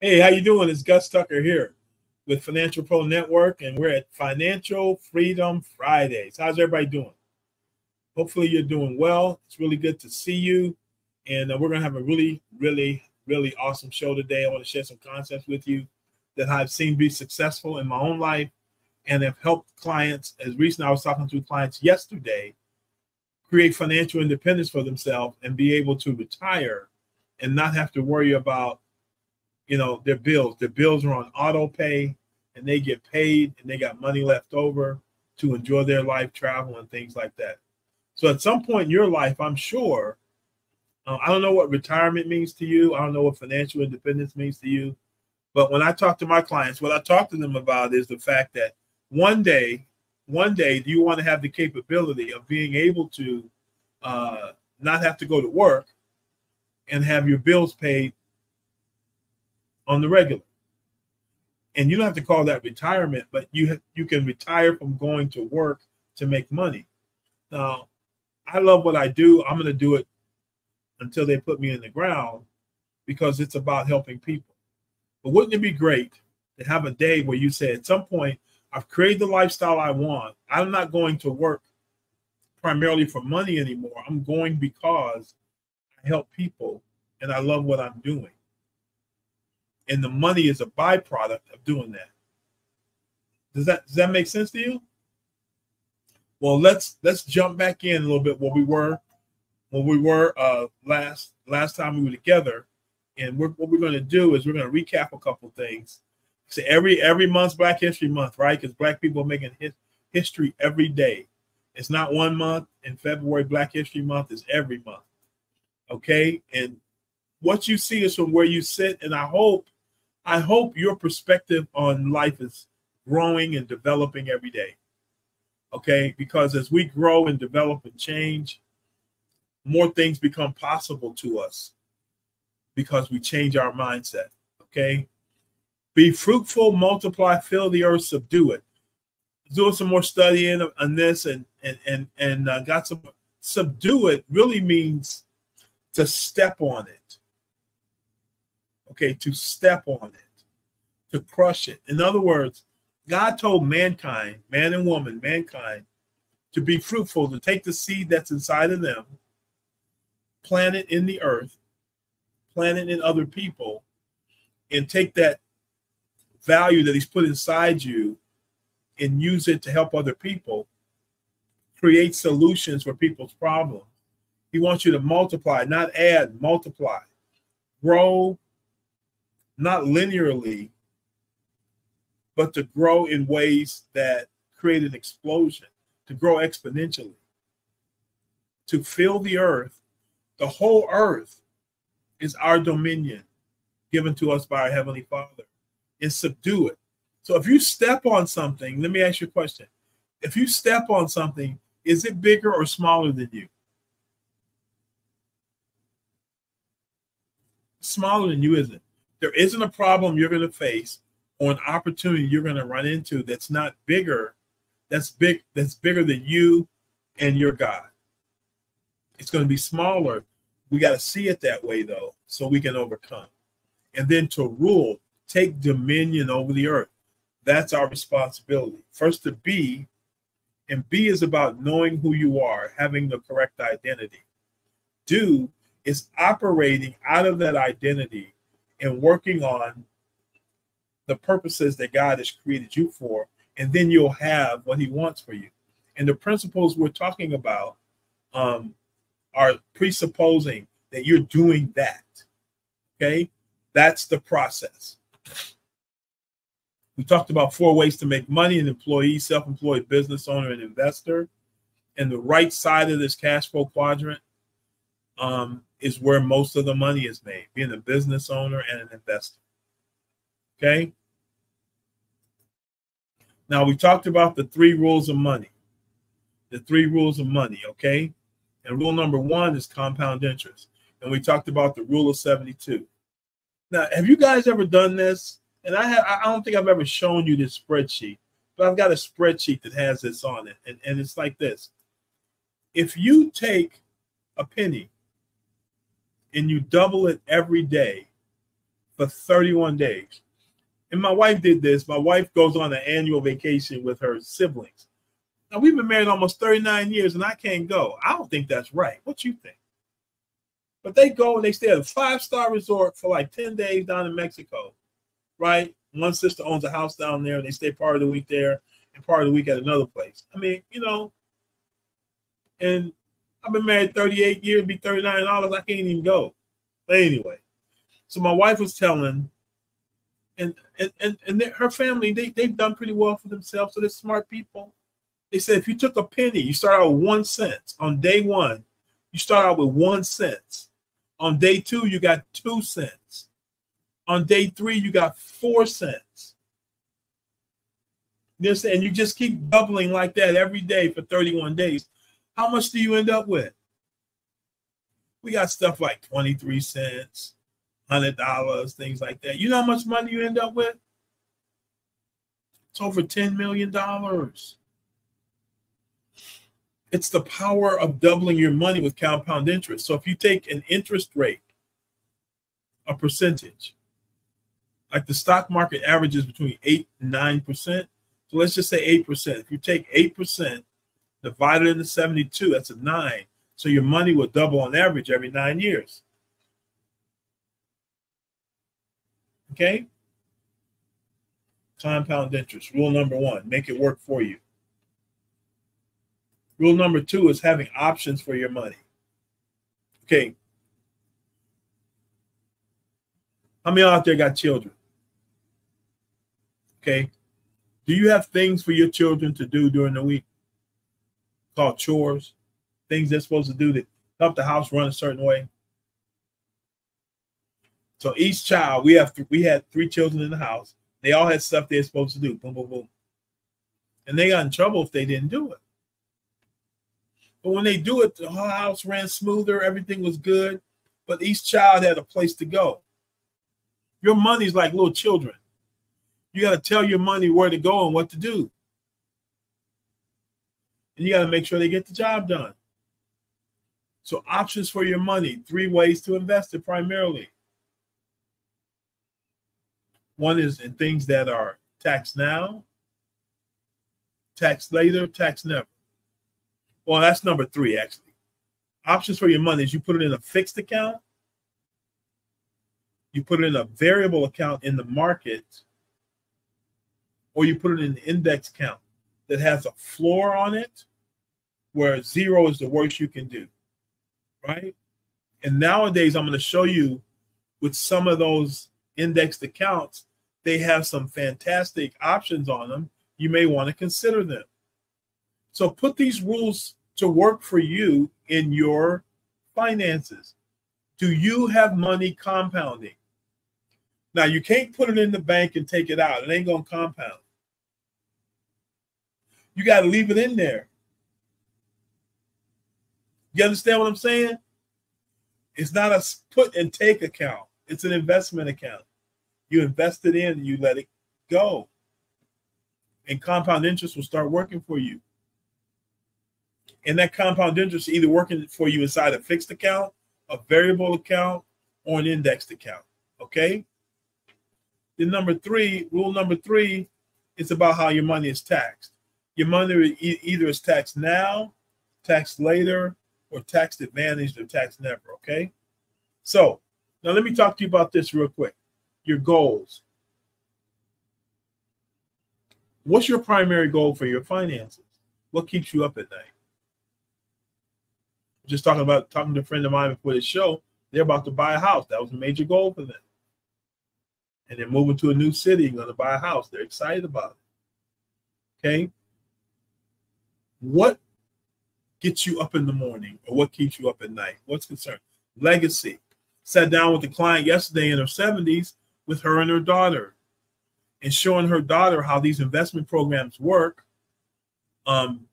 Hey, how you doing? It's Gus Tucker here with Financial Pro Network, and we're at Financial Freedom Fridays. How's everybody doing? Hopefully you're doing well. It's really good to see you, and we're going to have a really awesome show today. I want to share some concepts with you that I've seen be successful in my own life and have helped clients. As recently, I was talking to clients yesterday, create financial independence for themselves and be able to retire and not have to worry about their bills. Their bills are on auto pay, and they get paid, and they got money left over to enjoy their life, travel, and things like that. So at some point in your life, I'm sure, I don't know what retirement means to you. I don't know what financial independence means to you. But when I talk to my clients, what I talk to them about is the fact that one day, do you want to have the capability of being able to not have to go to work and have your bills paid on the regular? And you don't have to call that retirement, but you can retire from going to work to make money. Now, I love what I do. I'm going to do it until they put me in the ground because it's about helping people. But wouldn't it be great to have a day where you say, at some point, I've created the lifestyle I want. I'm not going to work primarily for money anymore. I'm going because I help people and I love what I'm doing. And the money is a byproduct of doing that. Does that make sense to you? Well, let's jump back in a little bit where we were last time we were together. And what we're going to do is we're going to recap a couple things. So every month's Black History Month, right? Because Black people are making history every day. It's not 1 month. In February, Black History Month is every month. Okay, and what you see is from where you sit, and I hope your perspective on life is growing and developing every day. Okay, because as we grow and develop and change, more things become possible to us because we change our mindset. Okay, be fruitful, multiply, fill the earth, subdue it. Doing some more studying on this and got some. Subdue it really means to step on it. Okay, to step on it, to crush it. In other words, God told mankind, man and woman, mankind, to be fruitful, to take the seed that's inside of them, plant it in the earth, plant it in other people, and take that value that he's put inside you and use it to help other people, create solutions for people's problems. He wants you to multiply, not add, multiply, grow, not linearly, but to grow in ways that create an explosion, to grow exponentially, to fill the earth. The whole earth is our dominion given to us by our Heavenly Father, and subdue it. So if you step on something, let me ask you a question. If you step on something, is it bigger or smaller than you? Smaller than you, isn't it? There isn't a problem you're going to face or an opportunity you're going to run into that's not bigger, that's bigger than you and your God. It's going to be smaller. We got to see it that way, though, so we can overcome. And then to rule, take dominion over the earth. That's our responsibility. First to be, and be is about knowing who you are, having the correct identity. Do is operating out of that identity and working on the purposes that God has created you for, and then you'll have what he wants for you. And the principles we're talking about are presupposing that you're doing that. Okay? That's the process. We talked about 4 ways to make money: an employee, self-employed, business owner, and investor. And the right side of this cash flow quadrant is where most of the money is made, being a business owner and an investor. Okay? Now, we talked about the 3 rules of money. The 3 rules of money, okay? And rule number 1 is compound interest. And we talked about the rule of 72. Now, have you guys ever done this? And I don't think I've ever shown you this spreadsheet, but I've got a spreadsheet that has this on it. And it's like this. If you take a penny and you double it every day for 31 days. And my wife did this. My wife goes on an annual vacation with her siblings. Now, we've been married almost 39 years, and I can't go. I don't think that's right. What you think? But they go and they stay at a 5-star resort for like 10 days down in Mexico, right? One sister owns a house down there, and they stay part of the week there and part of the week at another place. I mean, you know, and I've been married 38 years, be $39. I can't even go. But anyway, so my wife was telling, and her family, they've done pretty well for themselves. So they're smart people. They said if you took a penny, you start out with 1 cent. On day 1, you start out with 1 cent. On day 2, you got 2 cents. On day 3, you got 4 cents. And you just keep doubling like that every day for 31 days. How much do you end up with? We got stuff like 23 cents, $100, things like that. You know how much money you end up with? It's over $10 million. It's the power of doubling your money with compound interest. So if you take an interest rate, a percentage, like the stock market averages between 8 and 9%. So let's just say 8%. If you take 8%, divided into 72, that's a 9. So your money will double on average every 9 years. Okay? Compound interest. Rule number 1, make it work for you. Rule number 2 is having options for your money. Okay. How many out there got children? Okay. Do you have things for your children to do during the week? Called chores, things they're supposed to do to help the house run a certain way. So each child, we had 3 children in the house. They all had stuff they're supposed to do. Boom, boom, boom. And they got in trouble if they didn't do it. But when they do it, the whole house ran smoother. Everything was good. But each child had a place to go. Your money's like little children. You got to tell your money where to go and what to do. And you got to make sure they get the job done. So options for your money, 3 ways to invest it primarily. One is in things that are taxed now, taxed later, taxed never. Well, that's number 3, actually. Options for your money is you put it in a fixed account, you put it in a variable account in the market, or you put it in an index account that has a floor on it where 0 is the worst you can do, right? And nowadays, I'm going to show you with some of those indexed accounts, they have some fantastic options on them. You may want to consider them. So put these rules to work for you in your finances. Do you have money compounding? Now, you can't put it in the bank and take it out. It ain't going to compound. You got to leave it in there. You understand what I'm saying? It's not a put and take account. It's an investment account. You invest it in and you let it go. And compound interest will start working for you. And that compound interest is either working for you inside a fixed account, a variable account, or an indexed account. Okay? Then rule number 3 is about how your money is taxed. Your money either is taxed now, taxed later, or taxed advantaged or taxed never. Okay? So now let me talk to you about this real quick. Your goals. What's your primary goal for your finances? What keeps you up at night? Just talking to a friend of mine before the show. They're about to buy a house. That was a major goal for them. And they're moving to a new city and going to buy a house. They're excited about it. Okay? What gets you up in the morning or what keeps you up at night? What's concerned? Legacy. Sat down with the client yesterday in her 70s with her and her daughter and showing her daughter how these investment programs work and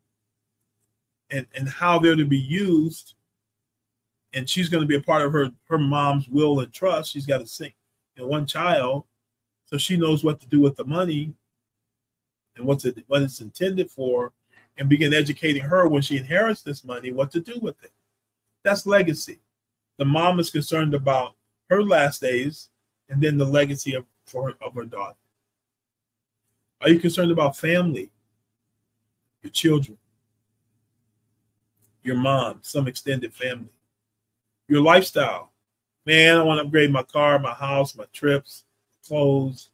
how they're to be used. And she's going to be a part of her mom's will and trust. She's got to one child, so she knows what to do with the money and what it's intended for, and begin educating her when she inherits this money, what to do with it. That's legacy. The mom is concerned about her last days and then the legacy of her daughter? Are you concerned about family, your children, your mom, some extended family, your lifestyle? Man, I want to upgrade my car, my house, my trips, clothes.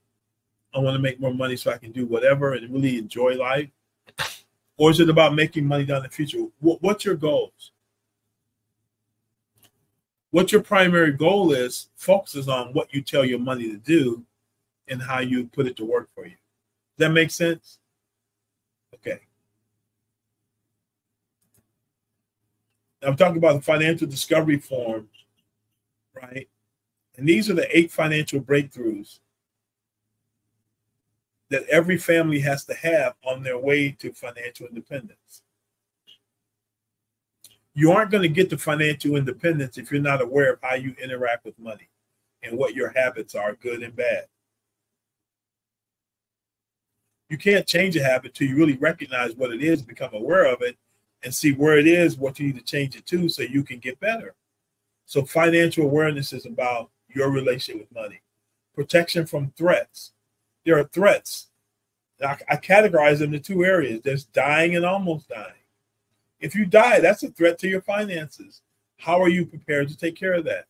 I want to make more money so I can do whatever and really enjoy life. Or is it about making money down the future? What's your goals? What your primary goal is focuses on what you tell your money to do and how you put it to work for you. Does that make sense? Okay. Now I'm talking about the financial discovery form, right? And these are the 8 financial breakthroughs that every family has to have on their way to financial independence. You aren't going to get to financial independence if you're not aware of how you interact with money and what your habits are, good and bad. You can't change a habit till you really recognize what it is, become aware of it, and see where it is, what you need to change it to so you can get better. So financial awareness is about your relationship with money. Protection from threats. There are threats. I categorize them into 2 areas. There's dying and almost dying. If you die, that's a threat to your finances. How are you prepared to take care of that?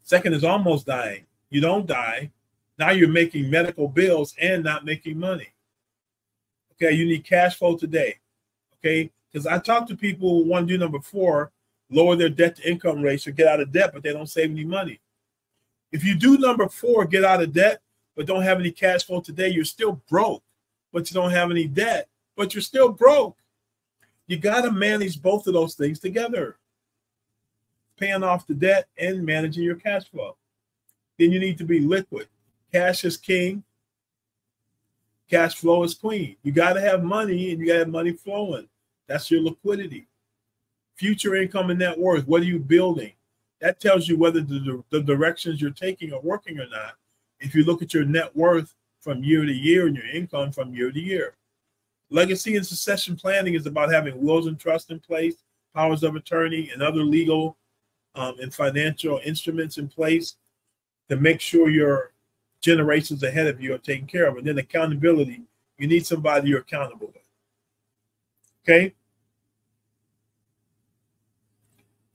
Second is almost dying. You don't die. Now you're making medical bills and not making money. Okay, you need cash flow today. Okay, because I talk to people who want to do number 4, lower their debt to income ratio, get out of debt, but they don't save any money. If you do number 4, get out of debt, but don't have any cash flow today, you're still broke, but you don't have any debt, but you're still broke. You got to manage both of those things together. Paying off the debt and managing your cash flow. Then you need to be liquid. Cash is king. Cash flow is queen. You got to have money and you got to have money flowing. That's your liquidity. Future income and net worth. What are you building? That tells you whether the directions you're taking are working or not. If you look at your net worth from year to year and your income from year to year. Legacy and succession planning is about having wills and trusts in place, powers of attorney, and other legal and financial instruments in place to make sure your generations ahead of you are taken care of. And then accountability, you need somebody you're accountable with. Okay?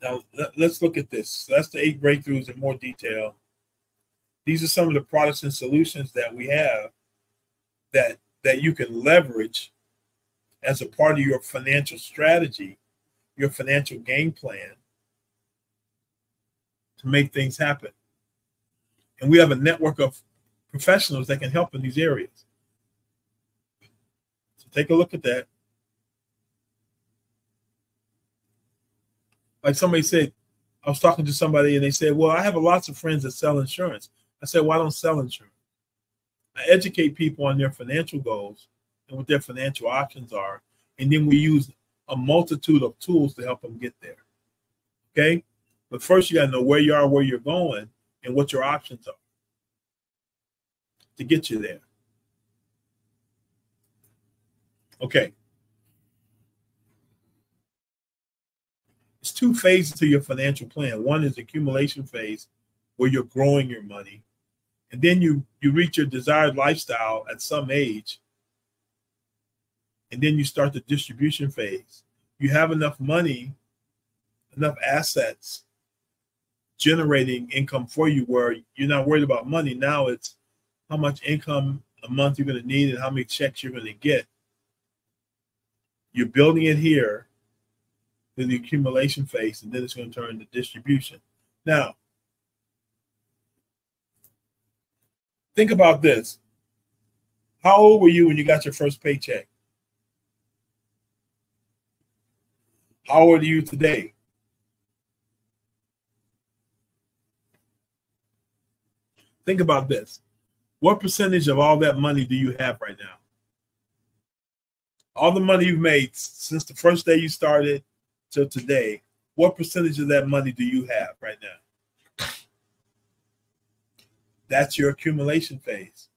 Now, let's look at this. So that's the 8 breakthroughs in more detail. These are some of the products and solutions that we have that you can leverage as a part of your financial strategy, your financial game plan to make things happen. And we have a network of professionals that can help in these areas. So take a look at that. Like somebody said, I was talking to somebody and they said, well, I have lots of friends that sell insurance. I said, well, I don't sell insurance. I educate people on their financial goals and what their financial options are. And then we use a multitude of tools to help them get there. Okay? But first you got to know where you are, where you're going, and what your options are to get you there. Okay. It's 2 phases to your financial plan. One is the accumulation phase where you're growing your money. And then you reach your desired lifestyle at some age. And then you start the distribution phase. You have enough money, enough assets generating income for you where you're not worried about money. Now it's how much income a month you're going to need and how many checks you're going to get. You're building it here in the accumulation phase, and then it's going to turn to distribution. Now, think about this. How old were you when you got your first paycheck? How old are you today? Think about this. What percentage of all that money do you have right now? All the money you've made since the first day you started till today, what percentage of that money do you have right now? That's your accumulation phase.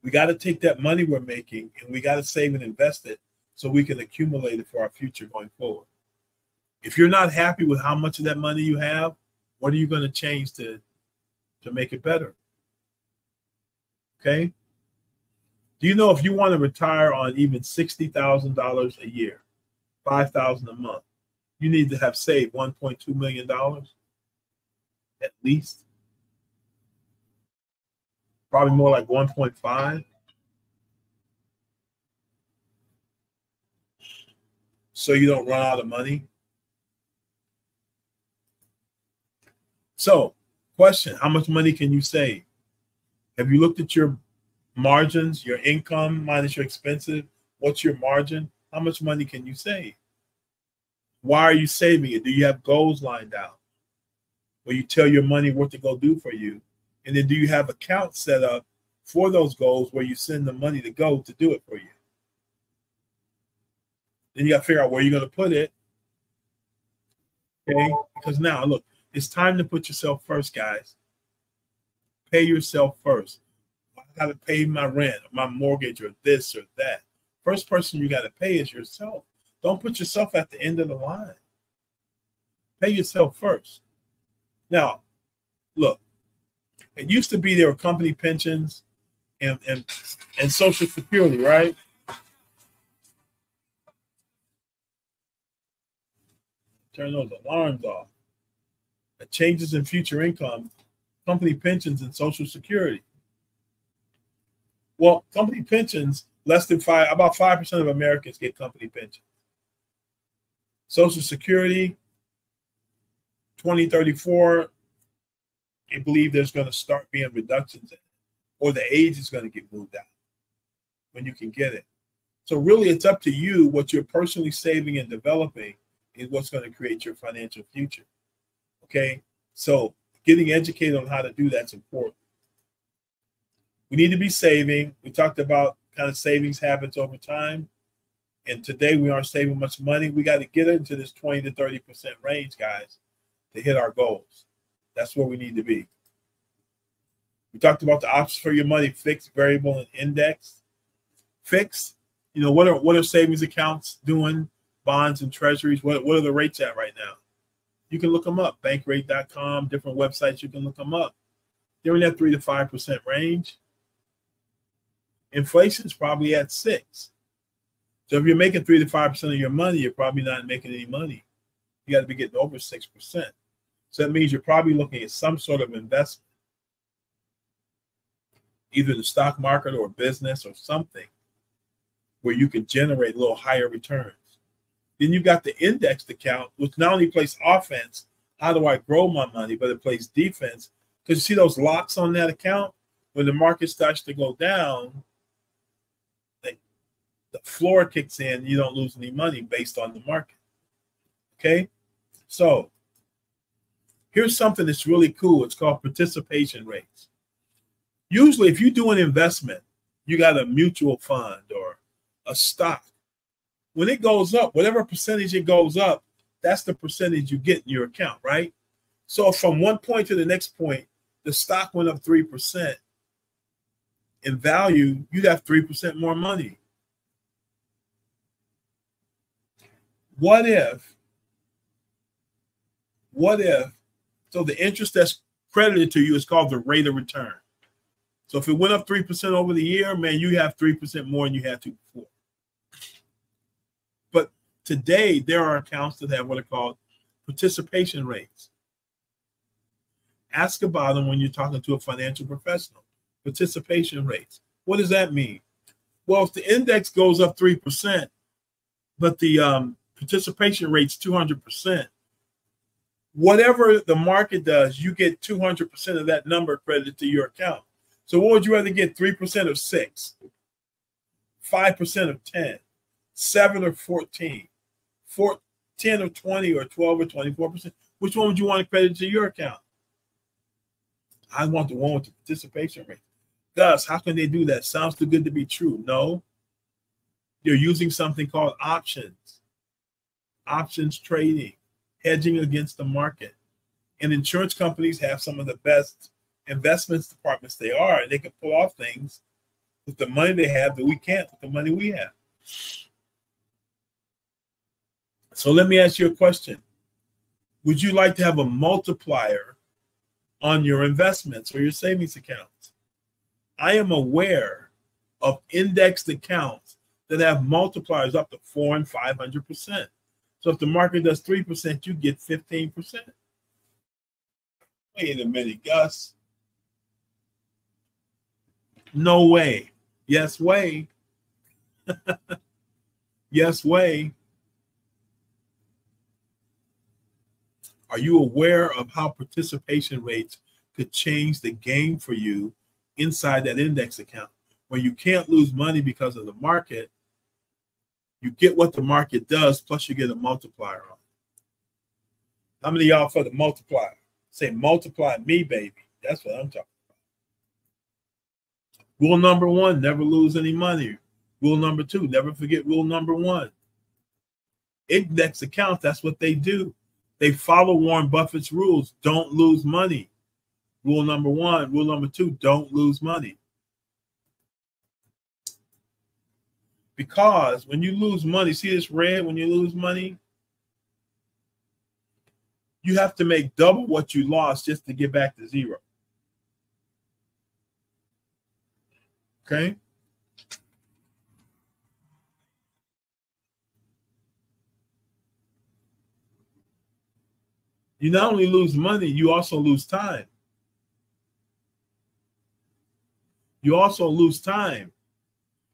We got to take that money we're making and we got to save and invest it so we can accumulate it for our future going forward. If you're not happy with how much of that money you have, What are you going to change to make it better? Okay. Do you know if you want to retire on even $60,000 a year, $5,000 a month, you need to have saved $1.2 million at least? Probably more like 1.5. So you don't run out of money. So, question, how much money can you save? Have you looked at your margins, your income minus your expenses? What's your margin? How much money can you save? Why are you saving it? Do you have goals lined out where you tell your money what to go do for you? And then do you have accounts set up for those goals where you send the money to go to do it for you? Then you got to figure out where you're going to put it. Okay? Because now, look, it's time to put yourself first, guys. Pay yourself first. I got to pay my rent, my mortgage, or this or that. First person you got to pay is yourself. Don't put yourself at the end of the line. Pay yourself first. Now, look, it used to be there were company pensions and Social Security, right? Turn those alarms off. The changes in future income, company pensions, and Social Security. Well, company pensions, about 5% of Americans get company pensions. Social Security, 2034, I believe there's going to start being reductions in it, or the age is going to get moved out when you can get it. So really, it's up to you. What you're personally saving and developing is what's going to create your financial future. Okay, so getting educated on how to do that's important. We need to be saving. We talked about kind of savings habits over time. And today we aren't saving much money. We got to get into this 20 to 30% range, guys, to hit our goals. That's where we need to be. We talked about the options for your money: fixed, variable, and index. Fixed, you know, what are savings accounts doing? Bonds and treasuries. What are the rates at right now? You can look them up. Bankrate.com, different websites, you can look them up. They're in that 3 to 5% range. Inflation is probably at 6%. So if you're making 3 to 5% of your money, you're probably not making any money. You got to be getting over 6%. So that means you're probably looking at some sort of investment, either the stock market or business or something, where you can generate a little higher returns. Then you've got the indexed account, which not only plays offense, how do I grow my money, but it plays defense. Because you see those locks on that account? When the market starts to go down, the floor kicks in, you don't lose any money based on the market. Okay? So here's something that's really cool. It's called participation rates. Usually if you do an investment, you got a mutual fund or a stock. When it goes up, whatever percentage it goes up, that's the percentage you get in your account, right? So from one point to the next point, the stock went up 3% in value, you'd have 3% more money. What if, so the interest that's credited to you is called the rate of return. So if it went up 3% over the year, man, you have 3% more than you had to before. But today, there are accounts that have what are called participation rates. Ask about them when you're talking to a financial professional. Participation rates. What does that mean? Well, if the index goes up 3%, but the participation rate's 200%, whatever the market does, you get 200% of that number credited to your account. So what would you rather get? 3% of 6, 5% of 10, 7 or 14, 10 or 20, or 12 or 24%? Which one would you want to credit to your account? I want the one with the participation rate. Gus, how can they do that? Sounds too good to be true. No. You're using something called options. Options trading, hedging against the market. And insurance companies have some of the best investments departments they are, and they can pull off things with the money they have that we can't with the money we have. So let me ask you a question. Would you like to have a multiplier on your investments or your savings accounts. I am aware of indexed accounts that have multipliers up to 400 and 500%. So if the market does 3%, you get 15%. Wait a minute, Gus. No way. Yes way. Yes way. Are you aware of how participation rates could change the game for you inside that index account? Where you can't lose money because of the market, you get what the market does, plus you get a multiplier on it. How many of y'all for the multiplier? Say, multiply me, baby. That's what I'm talking about. Rule number 1, never lose any money. Rule number 2, never forget rule number 1. Index accounts, that's what they do. They follow Warren Buffett's rules. Don't lose money. Rule number 1. Rule number 2, don't lose money. Because when you lose money, see this red when you lose money? You have to make double what you lost just to get back to zero. Okay? You not only lose money, you also lose time. You also lose time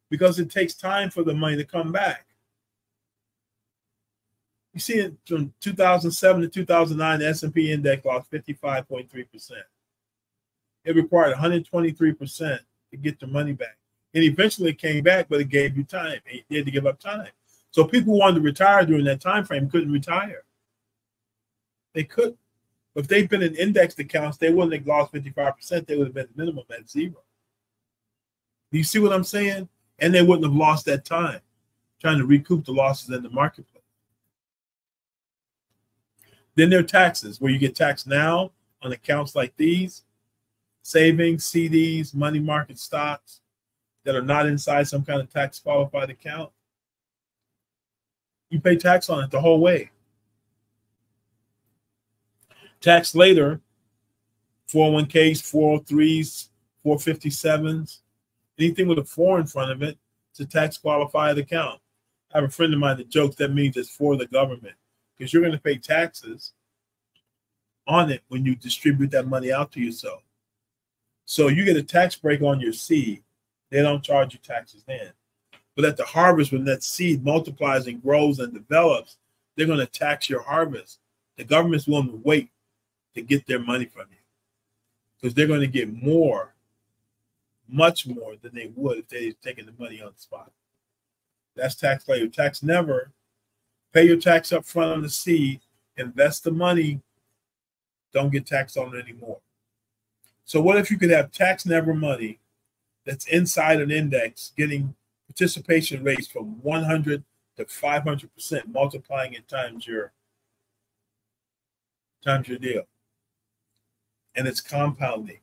because it takes time for the money to come back. You see it from 2007 to 2009, the S&P index lost 55.3%. It required 123% to get the money back. And eventually it came back, but it gave you time. You had to give up time. So people who wanted to retire during that time frame couldn't retire. They couldn't. If they'd been in indexed accounts, they wouldn't have lost 55%. They would have been minimum at zero. Do you see what I'm saying? And they wouldn't have lost that time trying to recoup the losses in the marketplace. Then there are taxes, where you get taxed now on accounts like these, savings, CDs, money market stocks that are not inside some kind of tax qualified account. You pay tax on it the whole way. Tax later, 401ks, 403s, 457s, anything with a 4 in front of it, it's a tax qualified account. I have a friend of mine that jokes that means it's for the government, because you're going to pay taxes on it when you distribute that money out to yourself. So you get a tax break on your seed. They don't charge you taxes then. But at the harvest, when that seed multiplies and grows and develops, they're going to tax your harvest. The government's willing to wait to get their money from you, because they're going to get more, much more than they would if they'd taken the money on the spot. That's tax later. Tax never. Pay your tax up front on the seed, invest the money, don't get taxed on it anymore. So what if you could have tax never money that's inside an index getting participation rates from 100 to 500%, multiplying it times your deal. And it's compounding.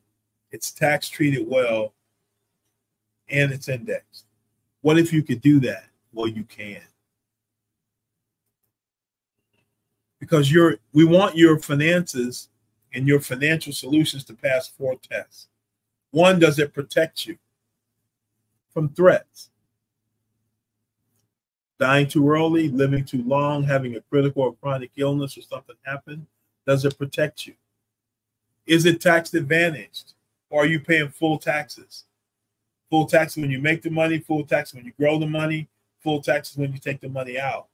It's tax treated well, and it's indexed. What if you could do that? Well, you can. Because we want your finances and your financial solutions to pass 4 tests. 1, does it protect you from threats? Dying too early, living too long, having a critical or chronic illness or something happen, does it protect you? Is it tax advantaged? Or are you paying full taxes? Full taxes when you make the money, full taxes when you grow the money, full taxes when you take the money out.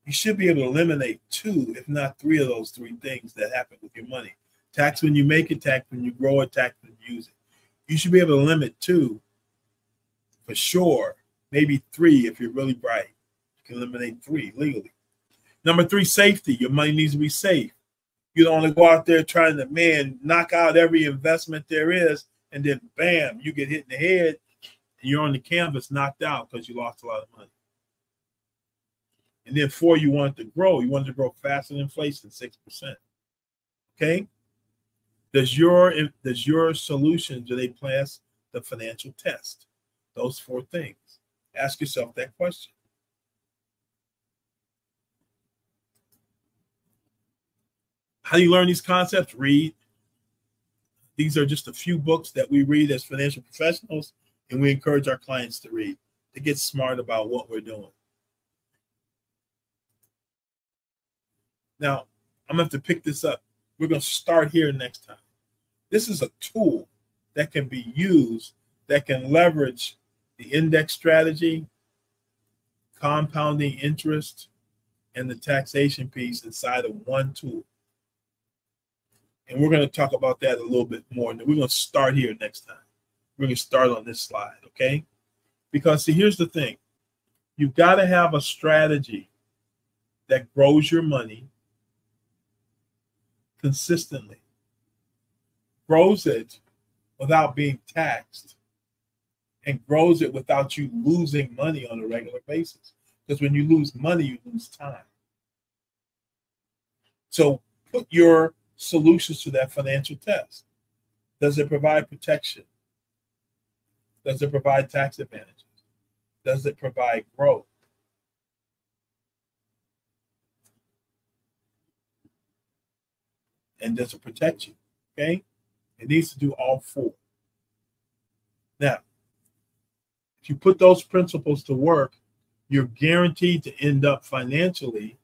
You should be able to eliminate 2, if not 3 of those 3 things that happen with your money. Tax when you make it, tax when you grow it, tax when you use it. You should be able to limit 2 for sure, maybe 3 if you're really bright. You can eliminate 3 legally. Number 3, safety. Your money needs to be safe. You don't want to go out there trying to, knock out every investment there is, and then bam, you get hit in the head, and you're on the canvas knocked out because you lost a lot of money. And then 4, you want it to grow. You want it to grow faster than inflation, 6%. Okay? Does your solution, do they pass the financial test? Those 4 things. Ask yourself that question. How do you learn these concepts? Read. These are just a few books that we read as financial professionals, and we encourage our clients to read to get smart about what we're doing. Now, I'm going to have to pick this up. We're going to start here next time. This is a tool that can be used, that can leverage the index strategy, compounding interest, and the taxation piece inside of one tool. And we're going to talk about that a little bit more. And we're going to start here next time. We're going to start on this slide, okay? Because, see, here's the thing. You've got to have a strategy that grows your money consistently, grows it without being taxed, and grows it without you losing money on a regular basis. Because when you lose money, you lose time. So put your solutions to that financial test. Does it provide protection? Does it provide tax advantages? Does it provide growth? And does it protect you? Okay? It needs to do all four. Now, if you put those principles to work, you're guaranteed to end up financially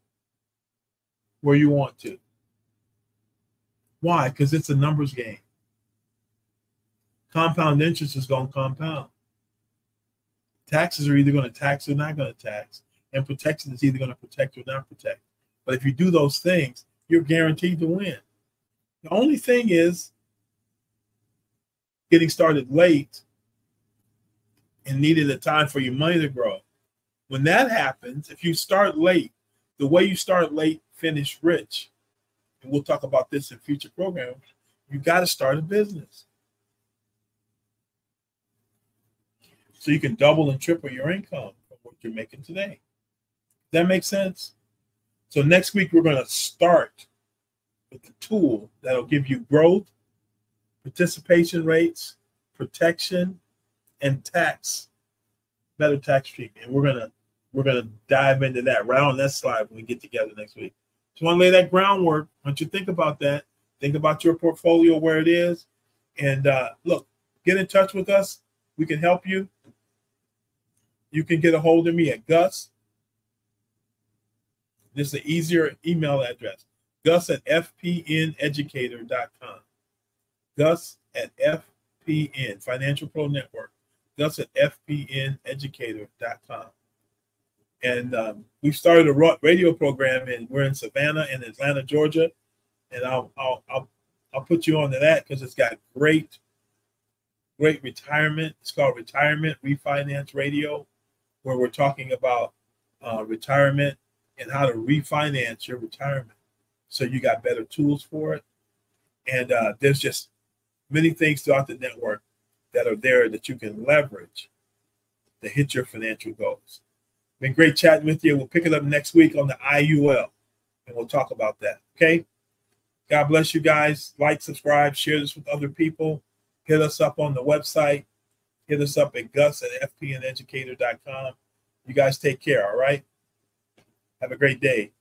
where you want to. Why? Because it's a numbers game. Compound interest is going to compound. Taxes are either going to tax or not going to tax. And protection is either going to protect or not protect. But if you do those things, you're guaranteed to win. The only thing is getting started late and needed a time for your money to grow. When that happens, if you start late, the way you start late, finish rich. And we'll talk about this in future programs. You got to start a business so you can double and triple your income from what you're making today. Does that make sense? So next week, we're going to start with the tool that'll give you growth, participation rates, protection, and better tax treatment. And we're gonna dive into that right on that slide when we get together next week. Just want to lay that groundwork. Once you think about that, think about your portfolio, where it is, and look, get in touch with us. We can help you. You can get a hold of me at Gus. This is an easier email address. Gus at fpneducator.com. Gus at FPN, Financial Pro Network. Gus at fpneducator.com. And we've started a radio program, and we're in Savannah and Atlanta, Georgia. And I'll put you on to that because it's got great retirement. It's called Retirement Refinance Radio, where we're talking about retirement and how to refinance your retirement. So you got better tools for it. And there's just many things throughout the network that are there that you can leverage to hit your financial goals. Been great chatting with you. We'll pick it up next week on the IUL, and we'll talk about that. Okay? God bless you guys. Like, subscribe, share this with other people. Hit us up on the website. Hit us up at Gus at fpneducator.com. You guys take care, all right? Have a great day.